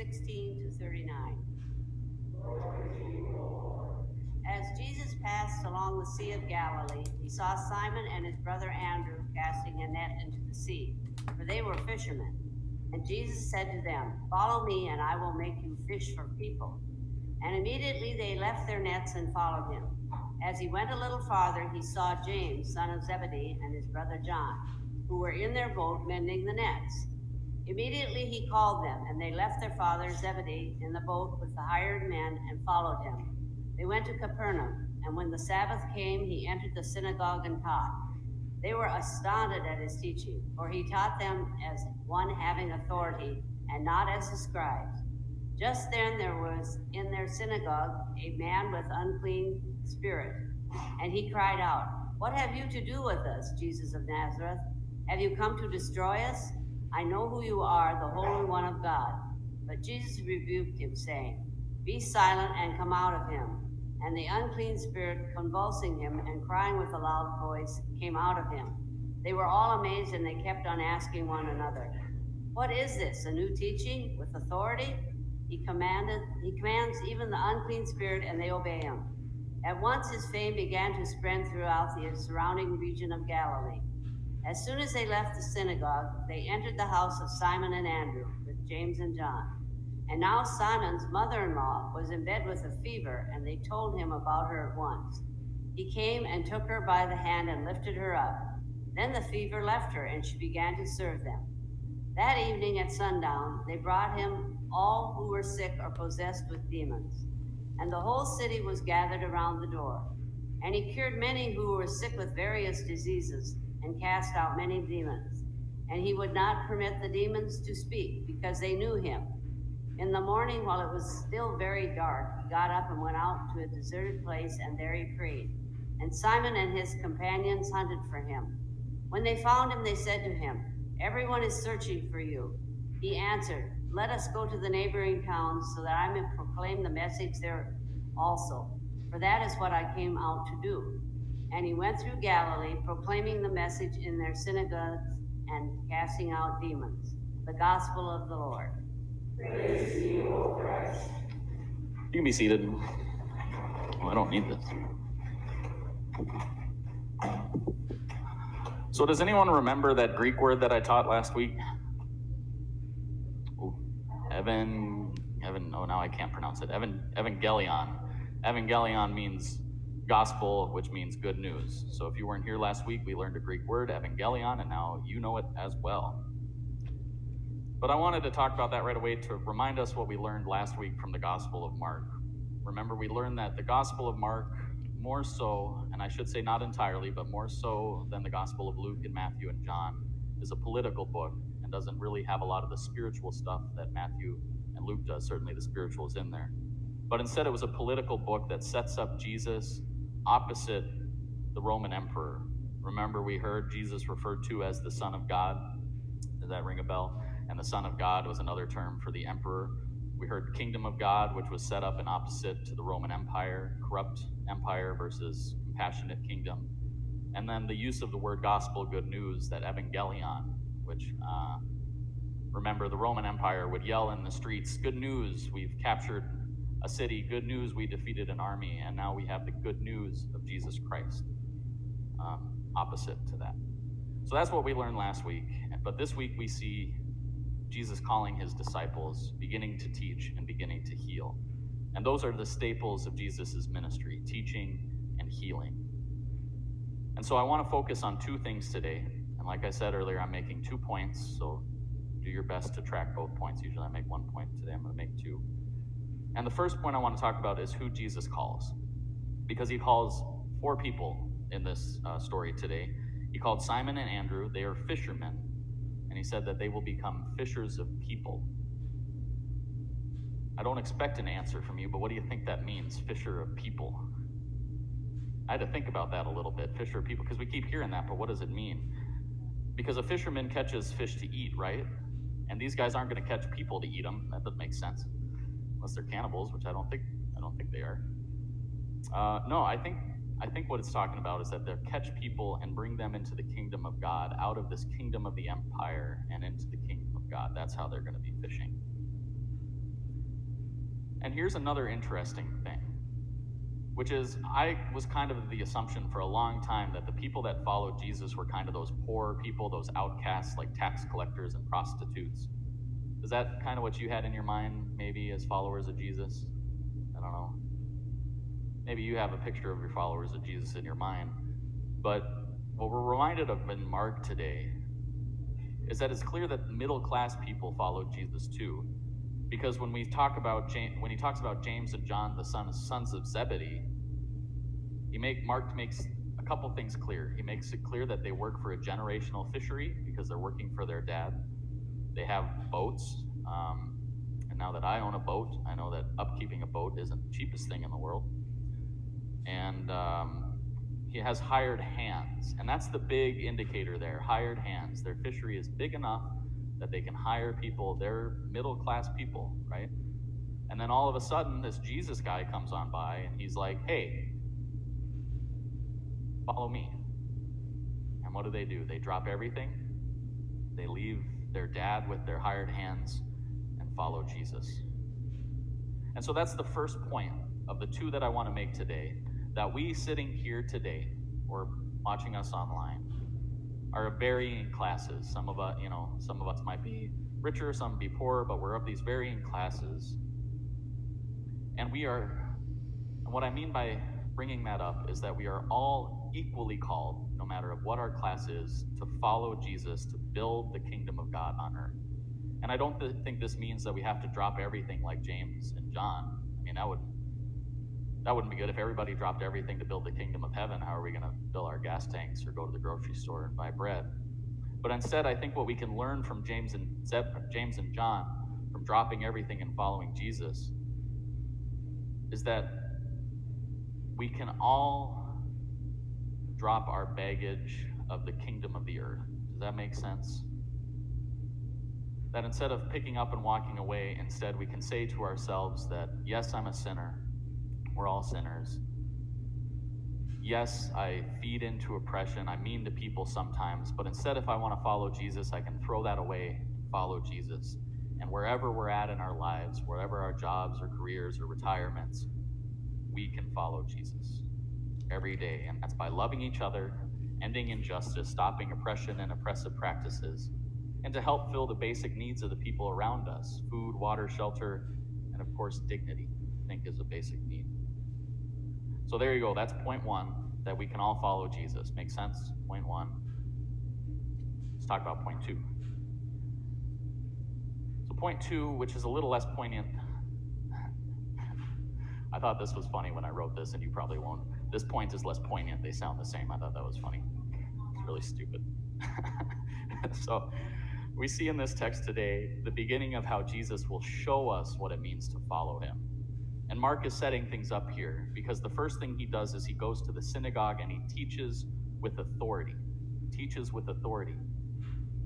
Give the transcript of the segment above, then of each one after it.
16 to 39. As Jesus passed along the Sea of Galilee, he saw Simon and his brother Andrew casting a net into the sea, for they were fishermen. And Jesus said to them, "Follow me, and I will make you fish for people." And immediately they left their nets and followed him. As he went a little farther, he saw James, son of Zebedee, and his brother John, who were in their boat mending the nets. Immediately he called them, and they left their father Zebedee in the boat with the hired men and followed him. They went to Capernaum, and when the Sabbath came, he entered the synagogue and taught. They were astounded at his teaching, for he taught them as one having authority, and not as the scribes. Just then there was in their synagogue a man with unclean spirit, and he cried out, "What have you to do with us, Jesus of Nazareth? Have you come to destroy us? I know who you are, the Holy One of God." But Jesus rebuked him, saying, "Be silent and come out of him." And the unclean spirit, convulsing him and crying with a loud voice, came out of him. They were all amazed, and they kept on asking one another, "What is this, a new teaching with authority? He commands even the unclean spirit, and they obey him." At once his fame began to spread throughout the surrounding region of Galilee. As soon as they left the synagogue, they entered the house of Simon and Andrew with James and John. And now Simon's mother-in-law was in bed with a fever, and they told him about her at once. He came and took her by the hand and lifted her up. Then the fever left her, and she began to serve them. That evening at sundown, they brought him all who were sick or possessed with demons. And the whole city was gathered around the door. And he cured many who were sick with various diseases, and cast out many demons. And he would not permit the demons to speak, because they knew him. In the morning, while it was still very dark, he got up and went out to a deserted place, and there he prayed. And Simon and his companions hunted for him. When they found him, they said to him, "Everyone is searching for you." He answered, "Let us go to the neighboring towns, so that I may proclaim the message there also, for that is what I came out to do." And he went through Galilee, proclaiming the message in their synagogues and casting out demons. The gospel of the Lord. Praise to you, O Christ. You can be seated. Oh, I don't need this. So does anyone remember that Greek word that I taught last week? Ooh, oh, now I can't pronounce it. Evangelion. Evangelion means gospel, which means good news. So if you weren't here last week, we learned a Greek word, evangelion, and now you know it as well. But I wanted to talk about that right away to remind us what we learned last week from the Gospel of Mark. Remember, we learned that the Gospel of Mark, more so, and I should say not entirely, but more so than the Gospel of Luke and Matthew and John, is a political book and doesn't really have a lot of the spiritual stuff that Matthew and Luke does. Certainly the spiritual is in there. But instead, it was a political book that sets up Jesus opposite the Roman emperor. Remember, we heard Jesus referred to as the Son of God. Does that ring a bell? And the Son of God was another term for the emperor. We heard Kingdom of God, which was set up in opposite to the Roman Empire, corrupt empire versus compassionate kingdom. And then the use of the word gospel, good news, that evangelion, which, remember, the Roman Empire would yell in the streets, "Good news, we've captured a city. Good news, we defeated an army." And now we have the good news of Jesus Christ, opposite to that. So that's what we learned last week. But this week we see Jesus calling his disciples, beginning to teach and beginning to heal. And those are the staples of Jesus' ministry, teaching and healing. And so I want to focus on two things today. And like I said earlier, I'm making 2 points, so do your best to track both points. Usually I make 1 point. Today I'm going to make 2. And the first point I want to talk about is who Jesus calls, because he calls 4 people in this story today. He called Simon and Andrew. They are fishermen, and he said that they will become fishers of people. I don't expect an answer from you, but what do you think that means, fisher of people? I had to think about that a little bit, fisher of people, because we keep hearing that, but what does it mean? Because a fisherman catches fish to eat, right? And these guys aren't going to catch people to eat them. That doesn't make sense. Unless they're cannibals, which I don't think they are. No, I think what it's talking about is that they'll catch people and bring them into the kingdom of God, out of this kingdom of the empire and into the kingdom of God. That's how they're going to be fishing. And here's another interesting thing, which is I was kind of the assumption for a long time that the people that followed Jesus were kind of those poor people, those outcasts like tax collectors and prostitutes. Is that kind of what you had in your mind, maybe, as followers of Jesus? I don't know. Maybe you have a picture of your followers of Jesus in your mind. But what we're reminded of in Mark today is that it's clear that middle-class people followed Jesus too. Because when he talks about James and John, the sons of Zebedee, Mark makes a couple things clear. He makes it clear that they work for a generational fishery because they're working for their dad. They have boats, and now that I own a boat, I know that upkeeping a boat isn't the cheapest thing in the world. And he has hired hands, and that's the big indicator there, hired hands. Their fishery is big enough that they can hire people. They're middle-class people, right? And then all of a sudden, this Jesus guy comes on by, and he's like, hey, follow me. And what do? They drop everything. They leave their dad with their hired hands and follow Jesus. And so that's the first point of the two that I want to make today, that we sitting here today or watching us online are of varying classes. Some of us might be richer, some be poorer, but we're of these varying classes. And what I mean by bringing that up is that we are all equally called, no matter what our class is, to follow Jesus, to build the kingdom of God on earth. And I don't think this means that we have to drop everything like James and John. I mean, that wouldn't be good if everybody dropped everything to build the kingdom of heaven. How are we going to fill our gas tanks or go to the grocery store and buy bread? But instead, I think what we can learn from James and John, from dropping everything and following Jesus, is that we can all drop our baggage of the kingdom of the earth. Does that make sense? That instead of picking up and walking away, instead we can say to ourselves that, yes, I'm a sinner. We're all sinners. Yes, I feed into oppression. I mean to people sometimes. But instead, if I want to follow Jesus, I can throw that away and follow Jesus. And wherever we're at in our lives, wherever our jobs or careers or retirements, we can follow Jesus every day. And that's by loving each other, ending injustice, stopping oppression and oppressive practices, and to help fill the basic needs of the people around us: food, water, shelter, and of course, dignity, I think, is a basic need. So there you go. That's point one, that we can all follow Jesus. Make sense? Point one. Let's talk about point two. So point two, which is a little less poignant. I thought this was funny when I wrote this, and you probably won't. This point is less poignant. They sound the same. I thought that was funny. It's really stupid. So we see in this text today the beginning of how Jesus will show us what it means to follow him. And Mark is setting things up here because the first thing he does is he goes to the synagogue and he teaches with authority. Teaches with authority.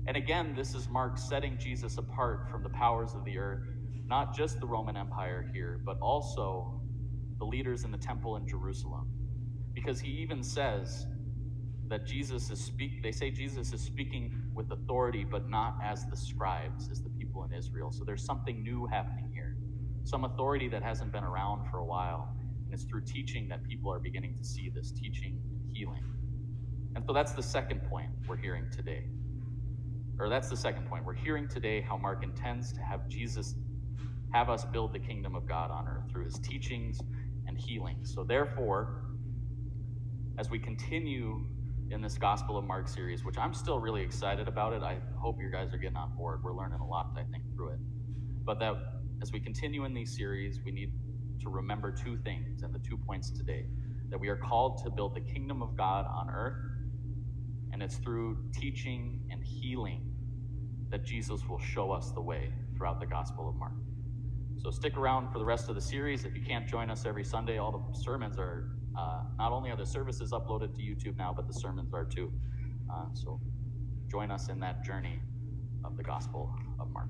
And again, this is Mark setting Jesus apart from the powers of the earth, not just the Roman Empire here, but also the leaders in the temple in Jerusalem. Because he even says that they say Jesus is speaking with authority, but not as the scribes, as the people in Israel. So there's something new happening here. Some authority that hasn't been around for a while. And it's through teaching that people are beginning to see this teaching and healing. And so that's the second point we're hearing today. We're hearing today how Mark intends to have us build the kingdom of God on earth through his teachings and healings. So therefore, as we continue in this Gospel of Mark series, which I'm still really excited about it, I hope you guys are getting on board. We're learning a lot, I think, through it. But that as we continue in these series, we need to remember two things, and the 2 points today: that we are called to build the kingdom of God on earth, and it's through teaching and healing that Jesus will show us the way throughout the Gospel of Mark. So stick around for the rest of the series. If you can't join us every Sunday, all the sermons are, not only are the services uploaded to YouTube now, but the sermons are too. So join us in that journey of the Gospel of Mark.